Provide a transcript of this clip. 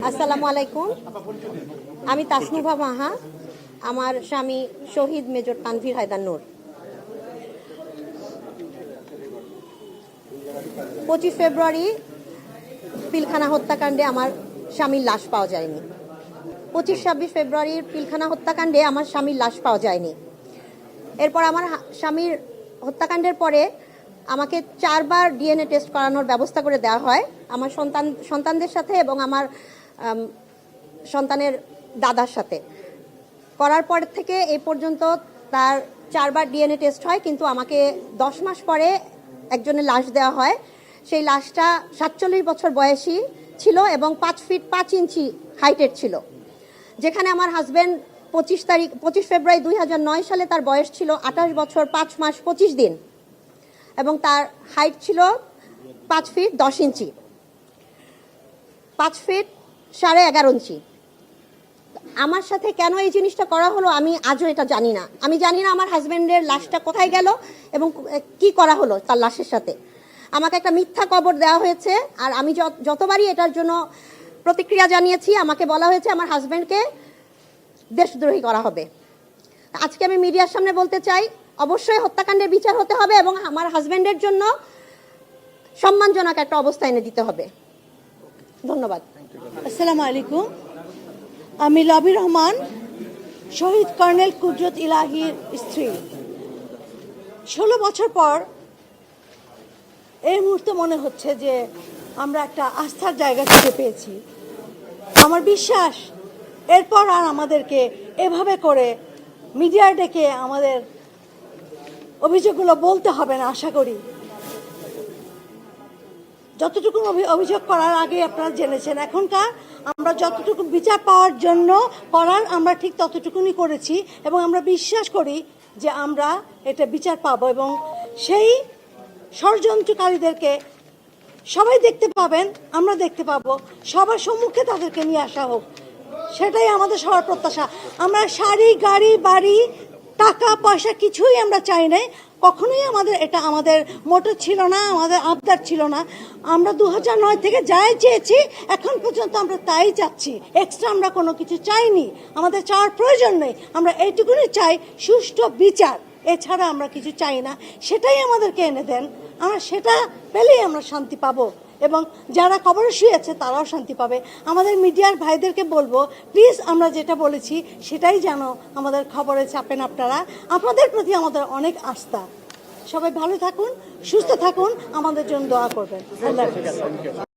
আসসালামু আলাইকুম। আমি তাসনুভা মাহা। আমার স্বামী শহীদ মেজর তানভীর হায়দার নূর। 25 ফেব্রুয়ারি পিলখানা হত্যাকাণ্ডে আমার স্বামীর লাশ পাওয়া যায়নি। 25-26 ফেব্রুয়ারির পিলখানা হত্যাকাণ্ডে আমার স্বামীর লাশ পাওয়া যায়নি। এরপর আমার স্বামীর হত্যাকাণ্ডের পরে আমাকে 4 বার ডিএনএ টেস্ট করানোর ব্যবস্থা করে দেওয়া হয় আমার সন্তানদের সাথে এবং আমার সন্তানের দাদার সাথে। করার পর থেকে এই পর্যন্ত তার 4 বার ডিএনএ টেস্ট হয়, কিন্তু আমাকে 10 মাস পরে একজনের লাশ দেওয়া হয়। সেই লাশটা 47 বছর বয়সী ছিল এবং 5 ফিট 5 ইঞ্চি হাইটের ছিল। যেখানে আমার হাজব্যান্ড 25 ফেব্রুয়ারি 2009 সালে তার বয়স ছিল 28 বছর 5 মাস 25 দিন এবং তার হাইট ছিল 5 ফিট 10 ইঞ্চি, 5 ফিট 11.5 ইঞ্চি। আমার সাথে কেন এই জিনিসটা করা হলো আমি আজও এটা জানি না। আমি জানি না আমার হাজব্যান্ডের লাশটা কোথায় গেল এবং কি করা হলো তার লাশের সাথে। আমাকে একটা মিথ্যা কবর দেওয়া হয়েছে, আর আমি যতবারই এটার জন্য প্রতিক্রিয়া জানিয়েছি আমাকে বলা হয়েছে আমার হাজব্যান্ডকে দেশদ্রোহী করা হবে। আজকে আমি মিডিয়ার সামনে বলতে চাই, অবশ্যই হত্যাকাণ্ডের বিচার হতে হবে এবং আমার হাজব্যান্ডের জন্য সম্মানজনক একটা অবস্থা এনে দিতে হবে। ধন্যবাদ। আসসালামু আলাইকুম। আমি লবি রহমান, শহীদ কর্নেল কুদরত ইলাহির স্ত্রী। 16 বছর পর এই মুহূর্তে মনে হচ্ছে যে আমরা একটা আস্থার জায়গা খুঁজে পেয়েছি। আমার বিশ্বাস এরপর আর আমাদেরকে এভাবে করে মিডিয়া ডেকে আমাদের অভিযোগগুলো বলতে হবে না। আশা করি যতটুকু অভিযোগ করার আগে আপনারা জেনেছেন, এখনকার আমরা যতটুকু বিচার পাওয়ার জন্য করার আমরা ঠিক ততটুকুনি করেছি এবং আমরা বিশ্বাস করি যে আমরা এটা বিচার পাবো এবং সেই ষড়যন্ত্রকারীদেরকে সবাই দেখতে পাবেন, আমরা দেখতে পাবো, সবার সম্মুখে তাদেরকে নিয়ে আসা হোক, সেটাই আমাদের সবার প্রত্যাশা। আমরা শাড়ি, গাড়ি, বাড়ি, টাকা পয়সা কিছুই আমরা চাই নাই, কখনোই এটা আমাদের মোটো ছিল না, আমাদের আবদার ছিল না। আমরা 2009 থেকে যাই চেয়েছি এখন পর্যন্ত আমরা তাই চাচ্ছি, এক্সট্রা আমরা কোনো কিছু চাইনি, আমাদের চাওয়ার প্রয়োজন নেই। আমরা এইটুকুনি চাই সুষ্ঠু বিচার, এছাড়া আমরা কিছু চাই না। সেটাই আমাদেরকে এনে দেন, আমরা সেটা পেলেই আমরা শান্তি পাবো এবং যারা কবরে শুয়েছে তারাও শান্তি পাবে। আমাদের মিডিয়ার ভাইদেরকে বলবো, প্লিজ আমরা যেটা বলেছি সেটাই যেন আমাদের খবরে ছাপেন আপনারা। আপনাদের প্রতি আমাদের অনেক আস্থা। সবাই ভালো থাকুন, সুস্থ থাকুন, আমাদের জন্য দোয়া করবেন। আল্লাহ হাফেজ।